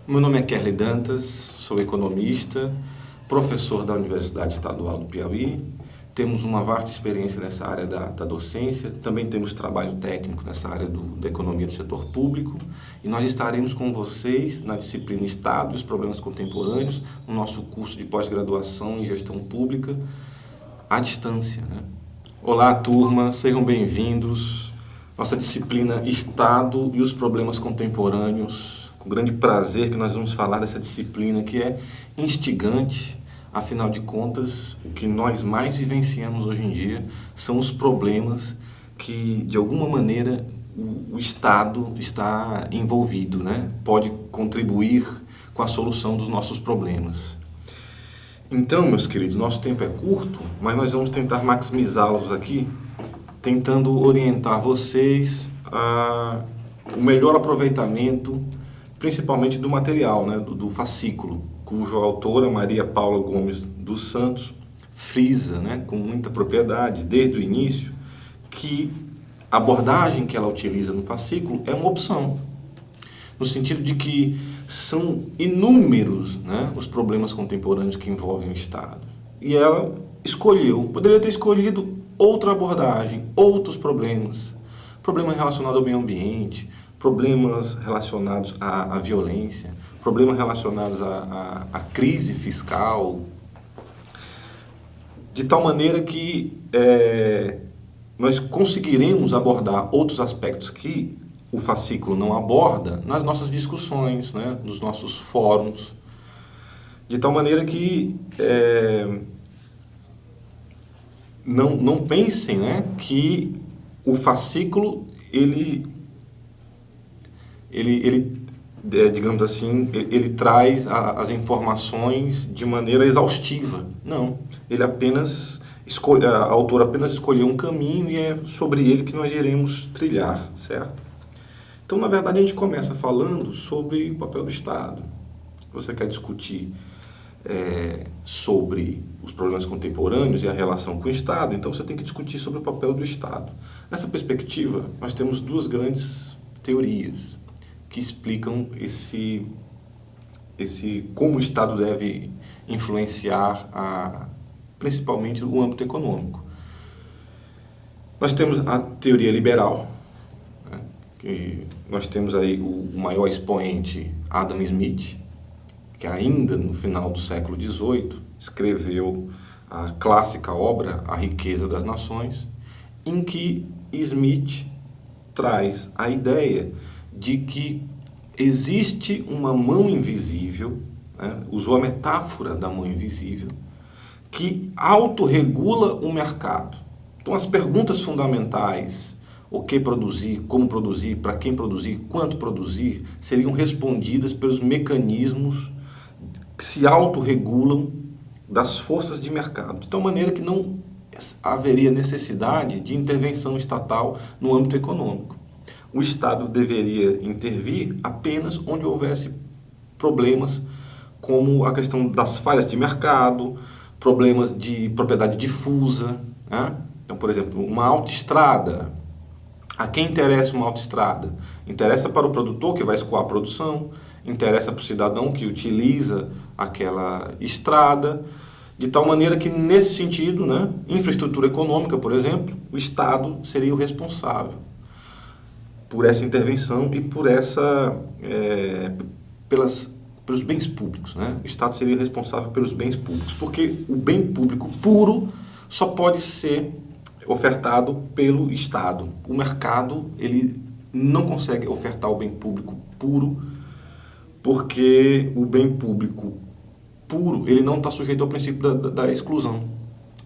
Meu nome é Kerley Dantas, sou economista, professor da Universidade Estadual do Piauí. Temos uma vasta experiência nessa área da docência, também temos trabalho técnico nessa área da economia do setor público, e nós estaremos com vocês na disciplina Estado e os Problemas Contemporâneos, no nosso curso de pós-graduação em Gestão Pública, à distância, né? Olá, turma, sejam bem-vindos. Nossa disciplina Estado e os Problemas Contemporâneos. Com grande prazer que nós vamos falar dessa disciplina que é instigante. Afinal de contas, o que nós mais vivenciamos hoje em dia são os problemas que, de alguma maneira, o Estado está envolvido, né? Pode contribuir com a solução dos nossos problemas. Então, meus queridos, nosso tempo é curto, mas nós vamos tentar maximizá-los aqui, tentando orientar vocês a o melhor aproveitamento, principalmente do material, né, do fascículo, cuja autora, Maria Paula Gomes dos Santos, frisa, né, com muita propriedade, desde o início, que a abordagem que ela utiliza no fascículo é uma opção, no sentido de que são inúmeros, né, os problemas contemporâneos que envolvem o Estado. E ela escolheu, poderia ter escolhido outra abordagem, outros problemas relacionados ao meio ambiente, problemas relacionados à violência, problemas relacionados à crise fiscal, de tal maneira que nós conseguiremos abordar outros aspectos que o fascículo não aborda nas nossas discussões, né, nos nossos fóruns, de tal maneira que não pensem, né, que o fascículo digamos assim, ele traz as informações de maneira exaustiva. Não, ele apenas a autora apenas escolheu um caminho e é sobre ele que nós iremos trilhar, certo? Então, na verdade, a gente começa falando sobre o papel do Estado. Você quer discutir sobre os problemas contemporâneos e a relação com o Estado, então você tem que discutir sobre o papel do Estado. Nessa perspectiva, nós temos duas grandes teorias que explicam como o Estado deve influenciar principalmente o âmbito econômico. Nós temos a teoria liberal, né, que nós temos aí o maior expoente, Adam Smith, que ainda no final do século XVIII escreveu a clássica obra A Riqueza das Nações, em que Smith traz a ideia de que existe uma mão invisível, né, usou a metáfora da mão invisível, que autorregula o mercado. Então, as perguntas fundamentais, o que produzir, como produzir, para quem produzir, quanto produzir, seriam respondidas pelos mecanismos que se autorregulam das forças de mercado, de tal maneira que não haveria necessidade de intervenção estatal no âmbito econômico. O Estado deveria intervir apenas onde houvesse problemas como a questão das falhas de mercado, problemas de propriedade difusa, né? Então, por exemplo, uma autoestrada. A quem interessa uma autoestrada? Interessa para o produtor que vai escoar a produção, interessa para o cidadão que utiliza aquela estrada, de tal maneira que, nesse sentido, né, infraestrutura econômica, por exemplo, o Estado seria o responsável por essa intervenção e por pelos bens públicos, né? O Estado seria responsável pelos bens públicos, porque o bem público puro só pode ser ofertado pelo Estado. O mercado, ele não consegue ofertar o bem público puro, porque o bem público puro, ele não está sujeito ao princípio da exclusão.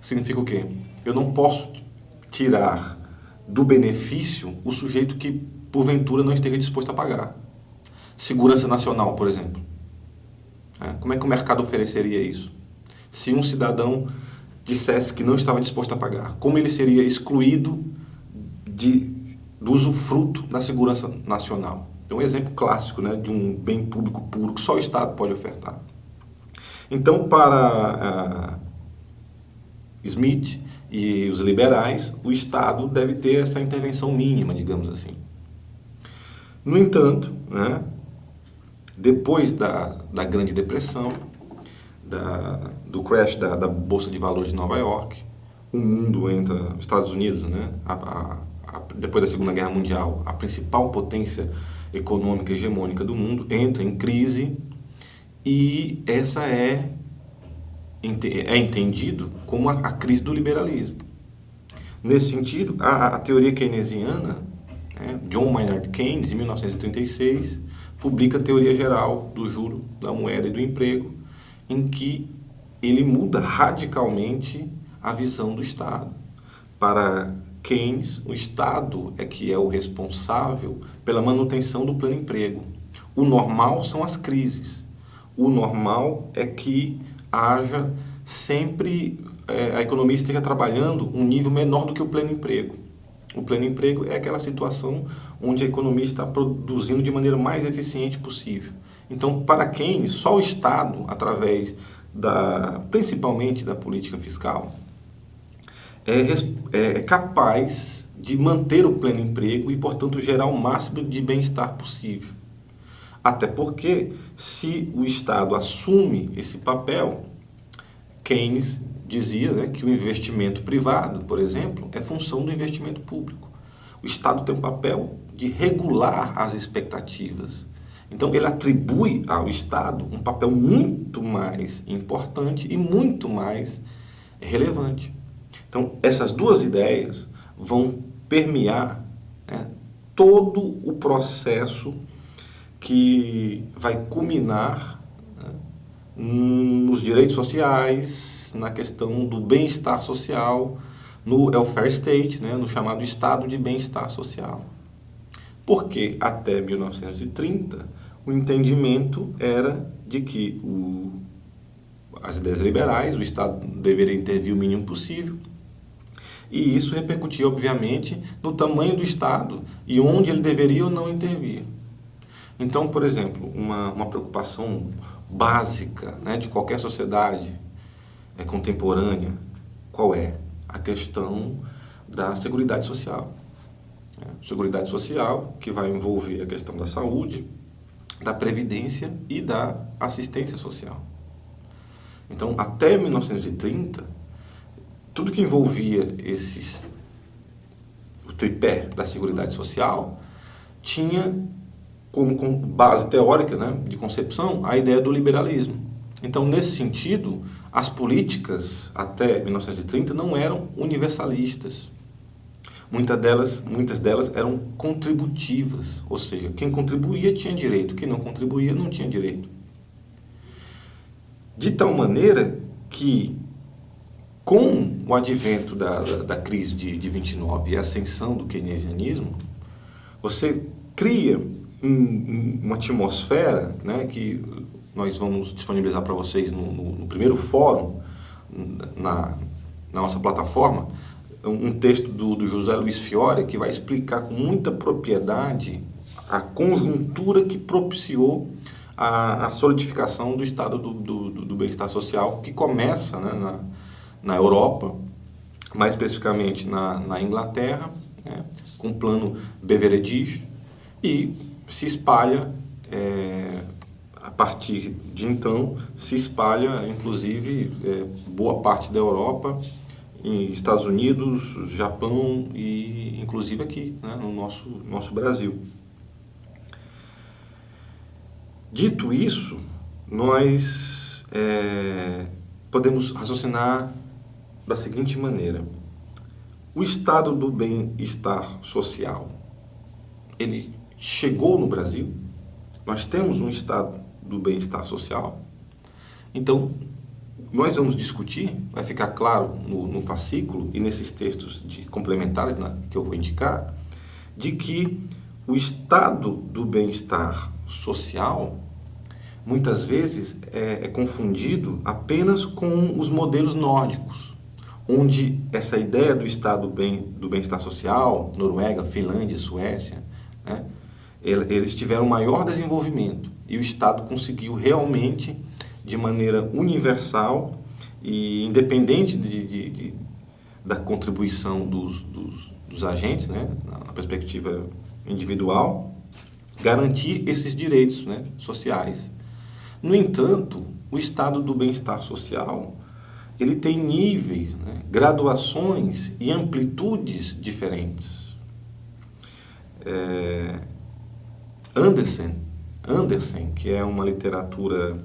Significa o quê? Eu não posso tirar do benefício o sujeito que, porventura, não esteja disposto a pagar. Segurança nacional, por exemplo. Como é que o mercado ofereceria isso? Se um cidadão dissesse que não estava disposto a pagar, como ele seria excluído do usufruto da segurança nacional? É um exemplo clássico, né, de um bem público puro que só o Estado pode ofertar. Então, para Smith e os liberais, o Estado deve ter essa intervenção mínima, digamos assim. No entanto, né, depois da Grande Depressão, do crash da Bolsa de Valores de Nova York, o mundo entra, os Estados Unidos, né, depois da Segunda Guerra Mundial, a principal potência econômica hegemônica do mundo, entra em crise, e essa é entendido como a crise do liberalismo. Nesse sentido, a teoria keynesiana, né, John Maynard Keynes, em 1936, publica a Teoria Geral do Juro, da Moeda e do Emprego, em que ele muda radicalmente a visão do Estado. Para Keynes, o Estado é que é o responsável pela manutenção do pleno emprego. O normal são as crises. O normal é que haja sempre, a economia esteja trabalhando um nível menor do que o pleno emprego. O pleno emprego é aquela situação onde a economia está produzindo de maneira mais eficiente possível. Então, para Keynes, só o Estado, através principalmente da política fiscal, é capaz de manter o pleno emprego e, portanto, gerar o máximo de bem-estar possível. Até porque, se o Estado assume esse papel, Keynes dizia, né, que o investimento privado, por exemplo, é função do investimento público. O Estado tem um papel de regular as expectativas. Então, ele atribui ao Estado um papel muito mais importante e muito mais relevante. Então, essas duas ideias vão permear, né, todo o processo que vai culminar, né, nos direitos sociais, na questão do bem-estar social, no welfare state, né, no chamado estado de bem-estar social. Porque até 1930 o entendimento era de que as ideias liberais, o Estado deveria intervir o mínimo possível, e isso repercutia, obviamente, no tamanho do Estado e onde ele deveria ou não intervir. Então, por exemplo, uma preocupação básica, né, de qualquer sociedade contemporânea, qual é? A questão da Seguridade Social. Seguridade Social, que vai envolver a questão da saúde, da previdência e da assistência social. Então, até 1930, tudo que envolvia o tripé da Seguridade Social tinha como base teórica, né, de concepção a ideia do liberalismo. Então, nesse sentido, as políticas até 1930 não eram universalistas. Muitas delas eram contributivas, ou seja, quem contribuía tinha direito, quem não contribuía não tinha direito. De tal maneira que, com o advento da crise de 29 e a ascensão do keynesianismo, você cria uma atmosfera, né, que nós vamos disponibilizar para vocês no primeiro fórum, na nossa plataforma, um texto do José Luiz Fiore, que vai explicar com muita propriedade a conjuntura que propiciou a solidificação do estado do bem-estar social, que começa, né, na Europa, mais especificamente na Inglaterra, né, com o plano Beveridge, e se espalha, a partir de então, se espalha, inclusive, boa parte da Europa, em Estados Unidos, Japão e inclusive aqui, né, no nosso Brasil. Dito isso, nós podemos raciocinar da seguinte maneira: o estado do bem-estar social, ele chegou no Brasil? Nós temos um estado do bem-estar social? Então, nós vamos discutir, vai ficar claro no fascículo e nesses textos complementares que eu vou indicar, de que o estado do bem-estar social muitas vezes é confundido apenas com os modelos nórdicos, onde essa ideia do estado do bem-estar social, Noruega, Finlândia, Suécia, né, eles tiveram maior desenvolvimento e o Estado conseguiu realmente, de maneira universal e independente da contribuição dos agentes, né, na perspectiva individual, garantir esses direitos, né, sociais. No entanto, o estado do bem-estar social, ele tem níveis, né, graduações e amplitudes diferentes. Andersen, que é uma literatura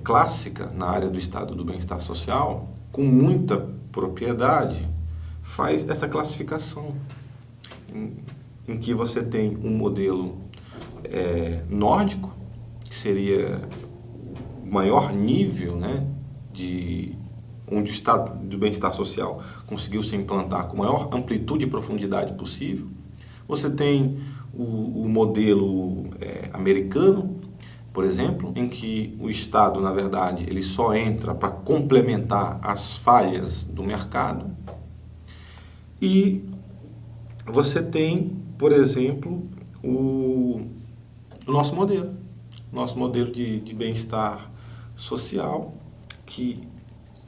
clássica na área do estado do bem-estar social, com muita propriedade, faz essa classificação, em que você tem um modelo nórdico, que seria o maior nível, né, onde o estado do bem-estar social conseguiu se implantar com a maior amplitude e profundidade possível. Você tem o modelo americano, por exemplo, em que o Estado, na verdade, ele só entra para complementar as falhas do mercado. E você tem, por exemplo, o nosso modelo de bem-estar social, que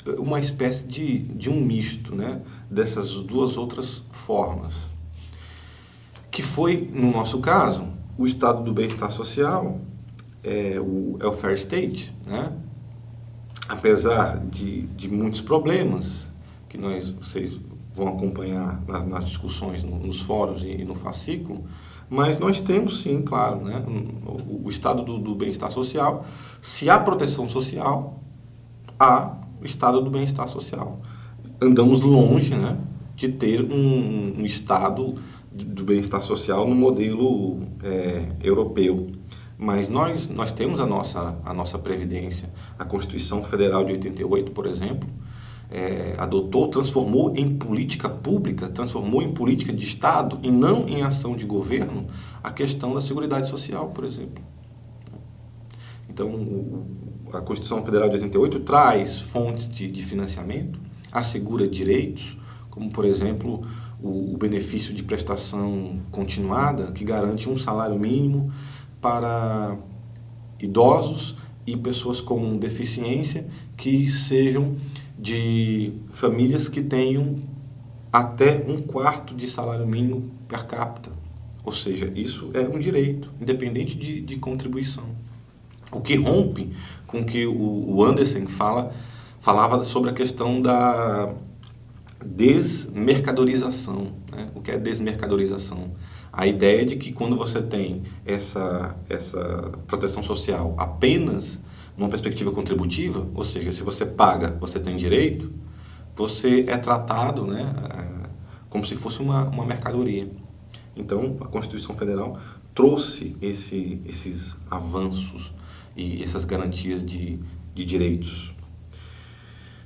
é uma espécie de um misto, né, dessas duas outras formas. Que foi, no nosso caso, o estado do bem-estar social, o welfare state, né? Apesar de muitos problemas que vocês vão acompanhar nas discussões, nos fóruns e no fascículo, mas nós temos sim, claro, né, o estado do bem-estar social. Se há proteção social, há o estado do bem-estar social. Andamos longe, né, de ter um estado do bem-estar social no modelo europeu. Mas nós temos a nossa Previdência. A Constituição Federal de 88, por exemplo, transformou em política pública, transformou em política de Estado e não em ação de governo a questão da Seguridade Social, por exemplo. Então, a Constituição Federal de 88 traz fontes de financiamento, assegura direitos, como, por exemplo, o benefício de prestação continuada, que garante um salário mínimo para idosos e pessoas com deficiência que sejam de famílias que tenham até 1/4 de salário mínimo per capita. Ou seja, isso é um direito, independente de contribuição. O que rompe com que o Andersen falava sobre a questão da desmercadorização, né? O que é desmercadorização? A ideia de que quando você tem essa proteção social apenas numa perspectiva contributiva, ou seja, se você paga, você tem direito, você é tratado, né, como se fosse uma mercadoria. Então, a Constituição Federal trouxe esses avanços e essas garantias de direitos.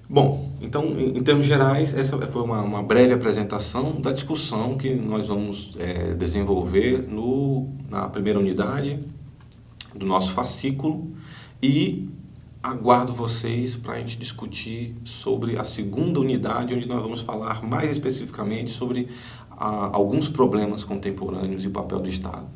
Bom, então, em termos gerais, essa foi uma breve apresentação da discussão que nós vamos desenvolver na primeira unidade do nosso fascículo, e aguardo vocês para a gente discutir sobre a segunda unidade, onde nós vamos falar mais especificamente sobre alguns problemas contemporâneos e o papel do Estado.